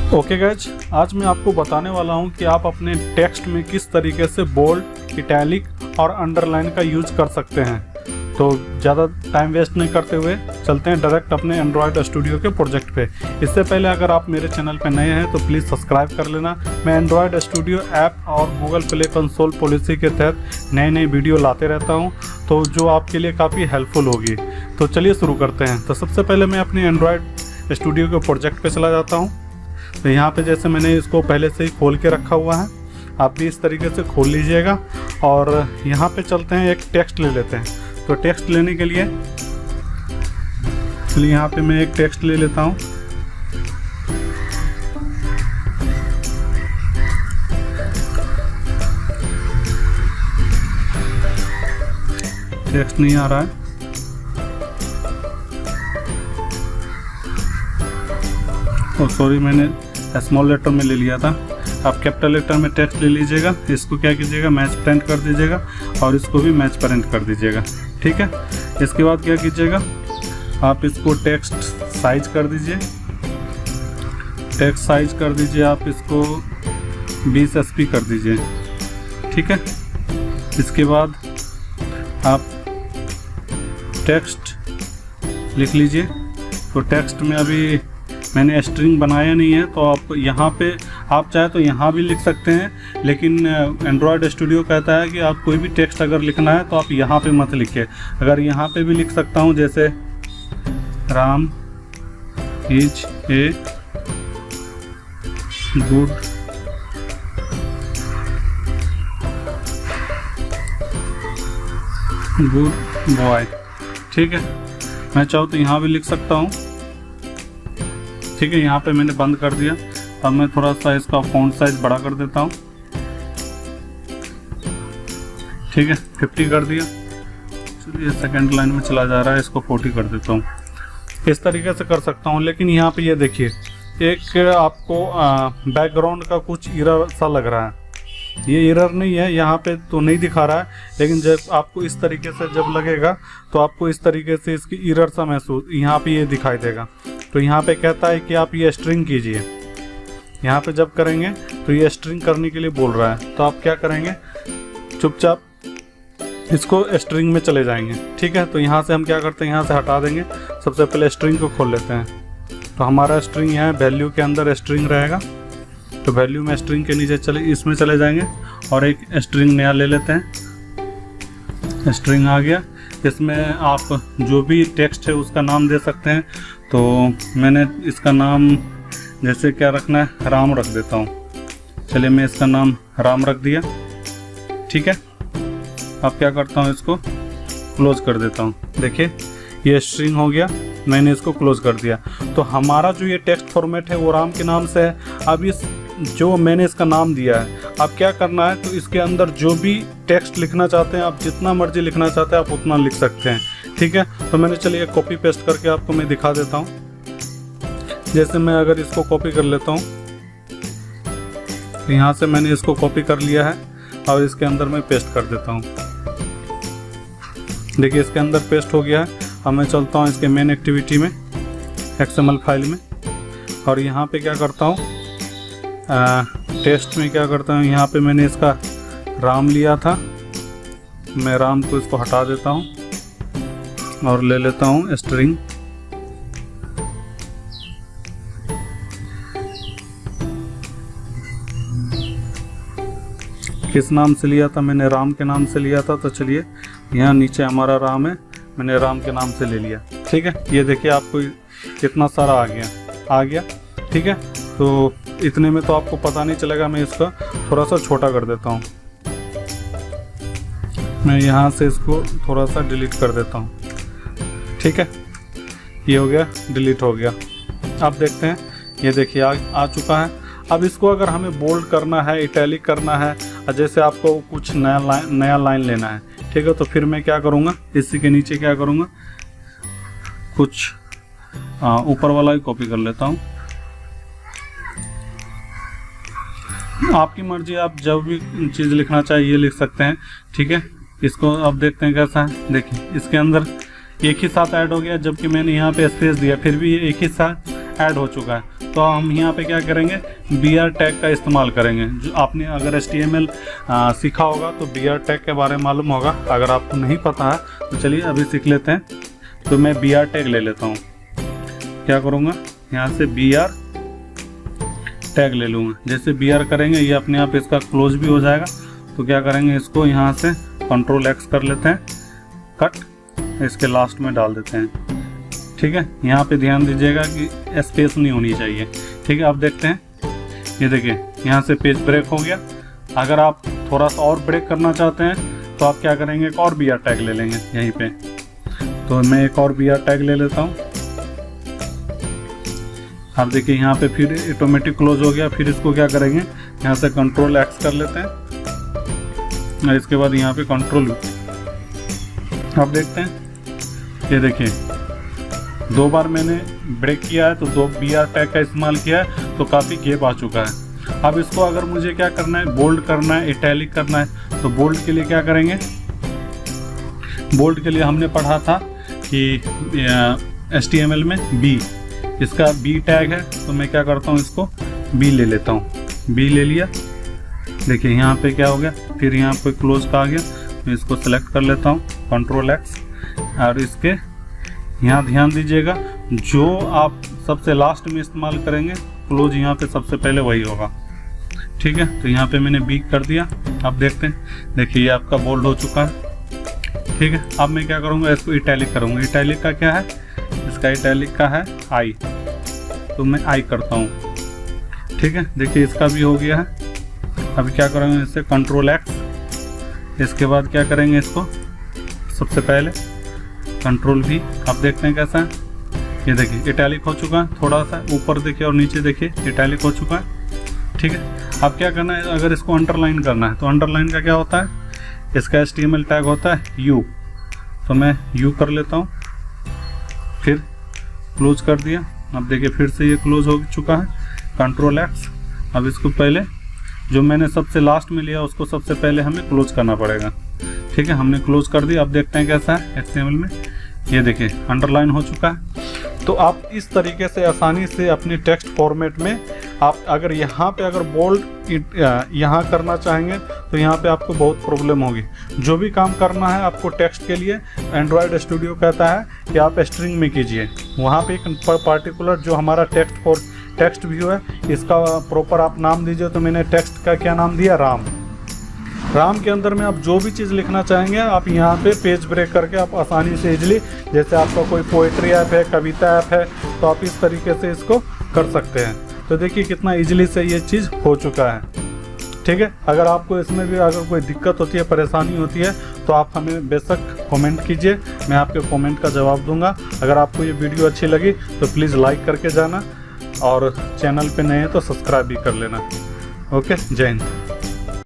Okay guys, आज मैं आपको बताने वाला हूं कि आप अपने टेक्स्ट में किस तरीके से बोल्ड, इटैलिक और अंडरलाइन का यूज कर सकते हैं। तो ज़्यादा टाइम वेस्ट नहीं करते हुए चलते हैं डायरेक्ट अपने एंड्रॉयड स्टूडियो के प्रोजेक्ट पे। इससे पहले अगर आप मेरे चैनल पे नए हैं तो प्लीज़ सब्सक्राइब कर लेना। मैं एंड्रॉयड स्टूडियो ऐप और गूगल प्ले कंसोल पॉलिसी के तहत नए वीडियो लाते रहता हूँ, तो जो आपके लिए काफ़ी हेल्पफुल होगी। तो चलिए शुरू करते हैं। तो सबसे पहले मैं अपने एंड्रॉयड स्टूडियो के प्रोजेक्ट पर चला जाता हूँ। तो यहाँ पे जैसे मैंने इसको पहले से ही खोल के रखा हुआ है, आप भी इस तरीके से खोल लीजिएगा। और यहाँ पे चलते हैं, एक टेक्स्ट ले लेते हैं। तो टेक्स्ट लेने के लिए चलिए यहाँ पे मैं एक टेक्स्ट ले लेता हूँ। टेक्स्ट नहीं आ रहा है, सॉरी, मैंने स्मॉल लेटर में ले लिया था। आप कैपिटल लेटर में टेक्स्ट ले लीजिएगा। इसको क्या कीजिएगा, मैच प्रिंट कर दीजिएगा और इसको भी मैच प्रिंट कर दीजिएगा। ठीक है, इसके बाद क्या कीजिएगा, आप इसको टेक्स्ट साइज कर दीजिए। टेक्स्ट साइज कर दीजिए, आप इसको 20 SP कर दीजिए। ठीक है, इसके बाद आप टेक्स्ट लिख लीजिए। तो टेक्स्ट में अभी मैंने स्ट्रिंग बनाया नहीं है, तो आप यहाँ पे आप चाहे तो यहाँ भी लिख सकते हैं, लेकिन एंड्रॉयड स्टूडियो कहता है कि आप कोई भी टेक्स्ट अगर लिखना है तो आप यहाँ पे मत लिखिए। अगर यहाँ पे भी लिख सकता हूँ, जैसे Ram is a good boy. ठीक है, मैं चाहूँ तो यहाँ भी लिख सकता हूँ। ठीक है, यहाँ पे मैंने बंद कर दिया। अब मैं थोड़ा सा इसका फ़ॉन्ट साइज बड़ा कर देता हूँ। ठीक है, 50 कर दिया। चलिए सेकंड लाइन में चला जा रहा है, इसको 40 कर देता हूँ। इस तरीके से कर सकता हूँ। लेकिन यहाँ पे ये देखिए, एक आपको बैकग्राउंड का कुछ एरर सा लग रहा है। ये एरर नहीं है, यहाँ पे तो नहीं दिखा रहा है, लेकिन जब आपको इस तरीके से जब लगेगा तो आपको इस तरीके से इसकी एरर सा महसूस यहाँ पे ये दिखाई देगा। तो यहाँ पे कहता है कि आप ये स्ट्रिंग कीजिए। यहाँ पे जब करेंगे तो ये स्ट्रिंग करने के लिए बोल रहा है। तो आप क्या करेंगे, चुपचाप इसको स्ट्रिंग में चले जाएंगे। ठीक है, तो यहाँ से हम क्या करते हैं, यहाँ से हटा देंगे। सबसे पहले स्ट्रिंग को खोल लेते हैं। तो हमारा स्ट्रिंग यहाँ वैल्यू के अंदर स्ट्रिंग रहेगा। तो वैल्यू में स्ट्रिंग के नीचे इसमें चले जाएंगे और एक स्ट्रिंग नया ले लेते हैं। स्ट्रिंग आ गया। इसमें आप जो भी टेक्स्ट है उसका नाम दे सकते हैं। तो मैंने इसका नाम जैसे क्या रखना है, राम रख देता हूँ। चलिए मैं इसका नाम राम रख दिया। ठीक है, अब क्या करता हूँ, इसको क्लोज कर देता हूँ। देखिए ये स्ट्रिंग हो गया, मैंने इसको क्लोज कर दिया। तो हमारा जो ये टेक्स्ट फॉर्मेट है वो राम के नाम से है। अब इस जो मैंने इसका नाम दिया है, अब क्या करना है, तो इसके अंदर जो भी टेक्स्ट लिखना चाहते हैं, आप जितना मर्जी लिखना चाहते हैं आप उतना लिख सकते हैं। ठीक है, तो मैंने चलिए कॉपी पेस्ट करके आपको मैं दिखा देता हूँ। जैसे मैं अगर इसको कॉपी कर लेता हूँ, तो यहाँ से मैंने इसको कॉपी कर लिया है और इसके अंदर मैं पेस्ट कर देता हूँ। देखिए इसके अंदर पेस्ट हो गया है। अब मैं चलता हूँ इसके मेन एक्टिविटी में, XML फाइल में, और यहाँ पे क्या करता हूँ, टेक्स्ट में क्या करता हूँ, यहाँ पे मैंने इसका राम लिया था, मैं राम को इसको हटा देता हूँ और ले लेता हूँ स्ट्रिंग। किस नाम से लिया था, मैंने राम के नाम से लिया था। तो चलिए यहाँ नीचे हमारा राम है, मैंने राम के नाम से ले लिया। ठीक है, ये देखिए आपको कितना सारा आ गया। ठीक है, तो इतने में तो आपको पता नहीं चलेगा। मैं इसका थोड़ा सा छोटा कर देता हूँ। मैं यहाँ से इसको थोड़ा सा डिलीट कर देता हूँ। ठीक है, ये हो गया, डिलीट हो गया। अब देखते हैं, ये देखिए आ चुका है। अब इसको अगर हमें बोल्ड करना है, इटैलिक करना है, जैसे आपको कुछ नया लाइन लेना है, ठीक है, तो फिर मैं क्या करूँगा, इसी के नीचे क्या करूँगा, कुछ ऊपर वाला ही कॉपी कर लेता हूँ। आपकी मर्जी, आप जब भी चीज़ लिखना चाहिए लिख सकते हैं। ठीक है, इसको अब देखते हैं कैसा है। देखिए इसके अंदर एक ही साथ ऐड हो गया, जबकि मैंने यहाँ पे स्पेस दिया, फिर भी ये एक ही साथ ऐड हो चुका है। तो तो हम यहाँ पे क्या करेंगे, BR टैग का इस्तेमाल करेंगे। जो आपने अगर HTML सीखा होगा तो BR टैग के बारे में मालूम होगा, अगर आपको नहीं पता है तो चलिए अभी सीख लेते हैं। तो मैं BR टैग ले लेता हूँ, क्या करूँगा यहाँ से BR टैग ले लूँगा। जैसे BR करेंगे ये अपने आप इसका क्लोज भी हो जाएगा। तो क्या करेंगे, इसको यहाँ से Ctrl X कर लेते हैं, कट, इसके लास्ट में डाल देते हैं। ठीक है, यहाँ पे ध्यान दीजिएगा कि स्पेस नहीं होनी चाहिए। ठीक है, अब देखते हैं, ये देखिए यहाँ से पेज ब्रेक हो गया। अगर आप थोड़ा सा और ब्रेक करना चाहते हैं तो आप क्या करेंगे, एक और BR टैग ले लेंगे यहीं पे। तो मैं एक और BR टैग ले लेता हूँ। अब देखिए यहाँ पे फिर ऑटोमेटिक क्लोज हो गया। फिर इसको क्या करेंगे, यहाँ से Ctrl X कर लेते हैं और इसके बाद यहाँ पे Ctrl। अब देखते हैं, ये देखिए 2 बार मैंने ब्रेक किया है तो 2 BR टैग का इस्तेमाल किया है, तो काफ़ी गैप आ चुका है। अब इसको अगर मुझे क्या करना है, बोल्ड करना है, इटैलिक करना है, तो बोल्ड के लिए क्या करेंगे, बोल्ड के लिए हमने पढ़ा था कि HTML में B, इसका B टैग है। तो मैं क्या करता हूँ, इसको B ले लेता हूँ। B ले लिया, देखिए यहाँ पे क्या हो गया, फिर यहाँ पे क्लोज का आ गया। मैं इसको सेलेक्ट कर लेता हूँ, Ctrl X, और इसके यहाँ ध्यान दीजिएगा जो आप सबसे लास्ट में इस्तेमाल करेंगे, क्लोज यहाँ पे सबसे पहले वही होगा। ठीक है, तो यहाँ पे मैंने B कर दिया। अब देखते हैं, देखिए ये आपका बोल्ड हो चुका है। ठीक है, अब मैं क्या करूँगा, इसको इटैलिक करूँगा। इटैलिक का क्या है, इसका इटैलिक का है I, तो मैं I करता हूँ। ठीक है, देखिए इसका भी हो गया है। अभी क्या करेंगे, इससे Ctrl X, इसके बाद क्या करेंगे, इसको सबसे पहले Ctrl V। अब देखते हैं कैसा है, ये देखिए इटैलिक हो चुका है। थोड़ा सा ऊपर देखिए और नीचे देखिए इटैलिक हो चुका है। ठीक है, अब क्या करना है, अगर इसको अंडरलाइन करना है तो अंडरलाइन का क्या होता है, इसका HTML टैग होता है U, तो मैं U कर लेता हूँ, फिर क्लोज कर दिया। अब देखिए फिर से ये क्लोज हो चुका है, Ctrl X। अब इसको पहले जो मैंने सबसे लास्ट में लिया उसको सबसे पहले हमें क्लोज करना पड़ेगा। ठीक है, हमने क्लोज कर दिया। अब देखते हैं कैसा है HTML में, ये देखिए अंडरलाइन हो चुका है। तो आप इस तरीके से आसानी से अपने टेक्स्ट फॉर्मेट में आप अगर यहाँ पे अगर बोल्ड यहाँ करना चाहेंगे तो यहाँ पे आपको बहुत प्रॉब्लम होगी। जो भी काम करना है आपको टेक्स्ट के लिए, एंड्रॉयड स्टूडियो कहता है कि आप स्ट्रिंग में कीजिए। वहाँ पे एक पार्टिकुलर जो हमारा टेक्स्ट व्यू है, इसका प्रॉपर आप नाम दीजिए। तो मैंने टेक्स्ट का क्या नाम दिया, राम। राम के अंदर में आप जो भी चीज़ लिखना चाहेंगे आप यहाँ पे पेज ब्रेक करके आप आसानी से इजली, जैसे आपका कोई पोएट्री ऐप है, कविता ऐप है, तो आप इस तरीके से इसको कर सकते हैं। तो देखिए कितना इजीली से ये चीज़ हो चुका है। ठीक है, अगर आपको इसमें भी अगर कोई दिक्कत होती है, परेशानी होती है, तो आप हमें बेशक कमेंट कीजिए, मैं आपके कमेंट का जवाब दूंगा। अगर आपको ये वीडियो अच्छी लगी तो प्लीज़ लाइक करके जाना, और चैनल पे नए हैं तो सब्सक्राइब भी कर लेना। ओके, जय हिंद।